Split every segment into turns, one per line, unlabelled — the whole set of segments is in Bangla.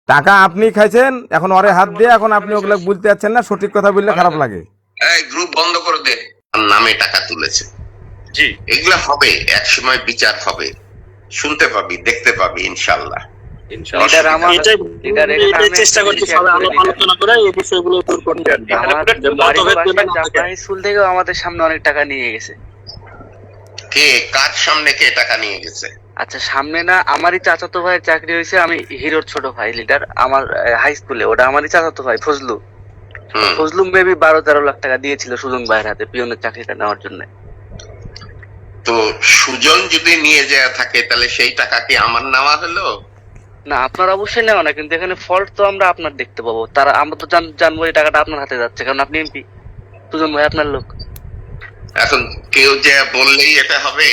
টাকা আপনি খাইছেন, এখন ওরে হাত দিয়ে এখন আপনি ওগুলো বলতে যাচ্ছেন না, সঠিক কথা বললে খারাপ লাগে।
এই গ্রুপ বন্ধ করে দে। নামে টাকা তুলেছে,
জি
এগুলা হবে, এক সময় বিচার হবে, শুনতে পাবি, দেখতে পাবি ইনশাল্লাহ।
ইনশাআল্লাহ।
লিডার আমার লিডার এখানে
চেষ্টা করছি সবাই আলোচনা করে এই বিষয়গুলো দূর করতে।
আমার বাড়ির পাশে জাপানি স্কুল থেকেও আমাদের সামনে অনেক টাকা নিয়ে গেছে।
কে কার সামনে কে টাকা নিয়ে গেছে?
আচ্ছা সামনে না, আমারই চাচাতো ভাইয়ের চাকরি হয়েছে, আমি হিরোর ছোট ভাই লিডার, আমার হাই স্কুলে, ওটা আমারই চাচাতো ভাই ফজলু।
হুম।
ফজলু মেবি 12-13 লাখ টাকা দিয়েছিল সুজন ভাইয়ের হাতে পিয়নের চাকরিটা নেওয়ার জন্য।
তো সুজন যদি নিয়ে যায় থাকে তাহলে সেই টাকা কি আমার নেওয়া হলো?
না আপনার অবশ্যই নেওয়া না, কিন্তু এখানে ফল্ট তো আমরা আপনার দেখতে পাবো। তারা আমরা তো জানবো এই টাকাটা আপনার হাতে যাচ্ছে, কারণ আপনি এমপি, সুজন ভাই আপনার লোক।
এখন কেউ যে বললেই এটা হবে?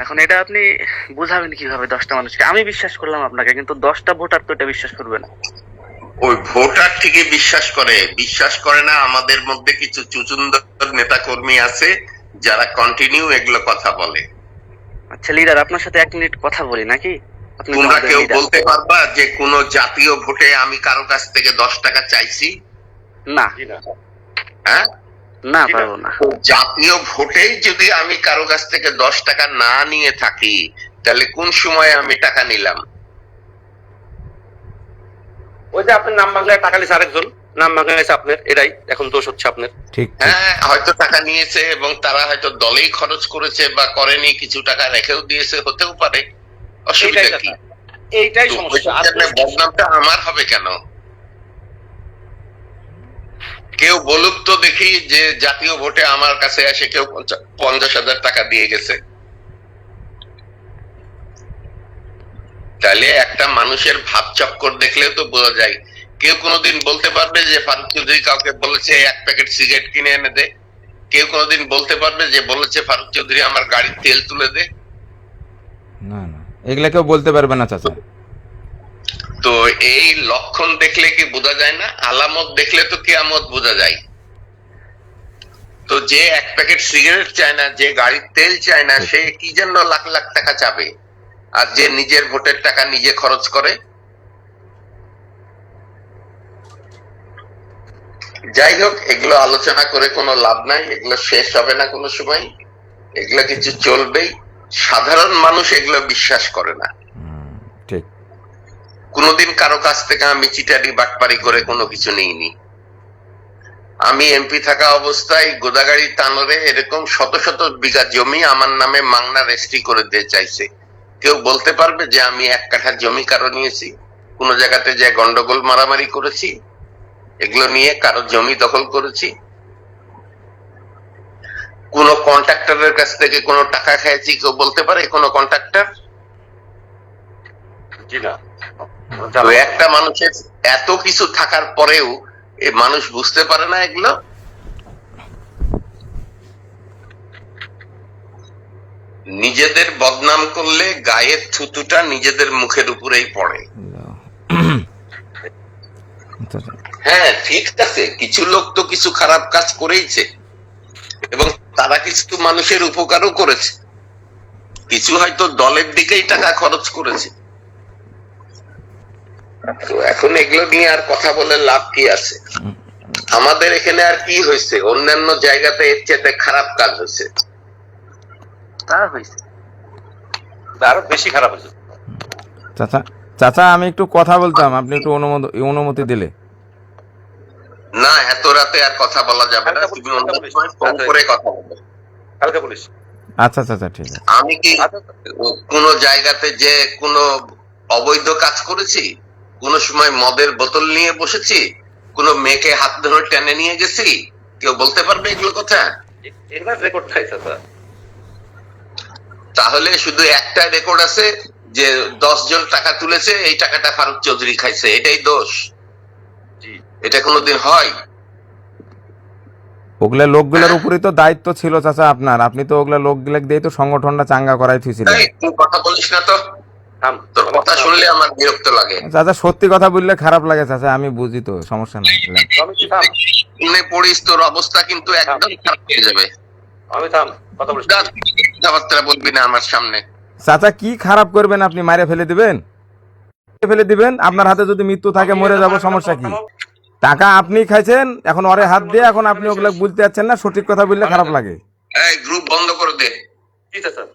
এখন এটা আপনি বুঝাবেন কিভাবে 10টা মানুষকে? আমি বিশ্বাস করলাম আপনাকে, কিন্তু 10টা ভোটার তো এটা বিশ্বাস করবে না।
ওই ভোটার ঠিকই বিশ্বাস করে না। আমাদের মধ্যে কিছু চুচুন্দর নেতা কর্মী আছে যারা কন্টিনিউ এগুলো কথা বলে।
আচ্ছা লিডার, আপনার সাথে 1 মিনিট কথা বলি নাকি? আপনি তো
তোমরা
আমাদের
কেউ
leader।
বলতে পারবা যে কোন জাতীয় ভোটে আমি কারো কাছ থেকে 10 টাকা চাইছি?
না
জি না।
হ্যাঁ,
না পারবো না।
জাতীয় ভোটেই যদি আমি কারো কাছ থেকে 10 টাকা না নিয়ে থাকি তাহলে কোন সময় আমি টাকা নিলাম?
ওই যে আপনার নাম বাংলায় টাকা নিয়েছে, আরেকজন নাম বাংলায় আপনার, এটাই এখন দোষ হচ্ছে আপনার।
ঠিক ঠিক।
হ্যাঁ, হয়তো টাকা নিয়েছে এবং তারা হয়তো দলেই খরচ করেছে বা করেনি, কিছু টাকা রেখেও দিয়েছে, হতেও পারে। অসুবিধা
এইটাই
কি?
কথা, এইটাই
তো
সমস্যা। আর
ওইখানে বদনামটা আমার হবে কেন? কেউ বলুক তো দেখি যে জাতীয় ভোটে আমার কাছে এসে কেউ 50,000 টাকা দিয়ে গেছে। তাহলে একটা মানুষের ভাব চক্কর দেখলেও তো বোঝা যায়। কেউ কোনোদিন বলতে পারবে যে ফারুক চৌধুরী কাউকে বলেছে 1 প্যাকেট সিগারেট কিনে এনে দে? কেউ কোনোদিন বলতে পারবে যে বলেছে ফারুক চৌধুরী আমার গাড়ির তেল তুলে দে?
না না, এগুলা কেউ বলতে পারবে না চাচা।
তো এই লক্ষণ দেখলে কি বোঝা যায় না? আলামত দেখলে তো কিয়ামত বোঝা যায়। তো যে 1 প্যাকেট সিগারেট চায় না, যে গাড়ির তেল চায় না, সে কি জন্য লাখ লাখ টাকা চাবে? আর যে নিজের ভোটের টাকা নিজে খরচ করে? যাই হোক, এগুলো আলোচনা করে কোনো লাভ নাই, এগুলো শেষ হবে না কোনো সময়, এগুলো কিছু চলবেই। সাধারণ মানুষ এগুলো বিশ্বাস করে না।
ঠিক।
কোনোদিন কারো কাছ থেকে আমি চিটারি বাটপারি করে কোনো কিছু নিইনি। আমি এমপি থাকা অবস্থায় গোদাগাড়ি তানোরে এরকম শত শত বিঘা জমি আমার নামে মাংনা রেজিস্ট্রি করে দিয়ে চাইছে। কেউ বলতে পারবে যে আমি 1 কাঠা জমি কারো নিয়েছি, কোন জায়গাতে যে গন্ডগোল মারামারি করেছি, এগুলো নিয়ে কারো জমি দখল করেছি, কোন কন্ট্রাক্টরের কাছ থেকে কোনো টাকা খেয়েছি? কেউ বলতে পারে কোন কন্ট্রাক্টর?
জি না।
তো একটা মানুষের এত কিছু থাকার পরেও এই মানুষ বুঝতে পারে না এগুলো। নিজেদের বদনাম করলে গায়ের থুতুটা নিজেদের মুখের উপরেই পড়ে।
চাচা,
হ্যাঁ ঠিক আছে, কিছু লোক তো কিছু খারাপ কাজ করেইছে এবং তারা কিছু মানুষের উপকারও করেছে, কিছু হয়তো দলের দিকেই টাকা খরচ করেছে। তো এখন এগুলো নিয়ে আর কথা বলে লাভ কি আছে? আমাদের এখানে আর কি হয়েছে? অন্যান্য জায়গাতে এর চেয়ে খারাপ কাজ হয়েছে।
তা হয়েছে।
আরো বেশি খারাপ হয়েছে।
চাচা চাচা আমি একটু কথা বলতাম, আপনি একটু অনুমতি দিলে।
না, এত রাতে আর কথা বলা যাবে না, তুমি অন্য সময় ফোন করে কথা বলো।
কালকে বলিস।
আচ্ছা চাচা ঠিক আছে।
আমি কি কোন জায়গাতে যে কোন অবৈধ কাজ করেছি? কোন সময় মদের বোতল নিয়ে বসেছি? কোন মেয়েকে হাত ধরে টেনে নিয়ে গেছি? কেউ বলতে পারবে এগুলো কথা?
এগুলা রেকর্ড খাইছে স্যার।
তাহলে শুধু একটা রেকর্ড আছে যে 10 জন টাকা তুলেছে, এই টাকাটা ফারুক চৌধুরী খাইছে, এটাই দোষ?
জি।
এটা কোনোদিন হয়?
ওগুলা লোকগুলার উপরই তো দায়িত্ব ছিল চাচা আপনার, আপনি তো ওগুলা লোকগুলা দিয়ে তো সংগঠনটা চাঙ্গা করাই থুইছিলেন।
এই, তুই কথা বলিস না তো,
থাম।
তোর কথা শুনলে আমার বিরক্ত লাগে।
চাচা সত্যি কথা বললে খারাপ লাগে চাচা, আমি বুঝি তো, সমস্যা নাই।
আমি কি থাম?
শুনে পড়িস, তোর অবস্থা কিন্তু একদম খারাপ হয়ে যাবে।
আমি থাম, কথা বলিস।
কথাবার্তা বলবি না আমার সামনে।
চাচা কি খারাপ করবেন আপনি, মারে ফেলে দিবেন? ফেলে দিবেন, আপনার হাতে যদি মৃত্যু থাকে মরে যাব, সমস্যা কি? টাকা আপনি খাইছেন, এখন ওরে হাত দিয়ে এখন আপনি ওগুলো বলতে যাচ্ছেন না, সঠিক কথা বললে খারাপ লাগে।
এই গ্রুপ বন্ধ করে দে।
জি স্যার।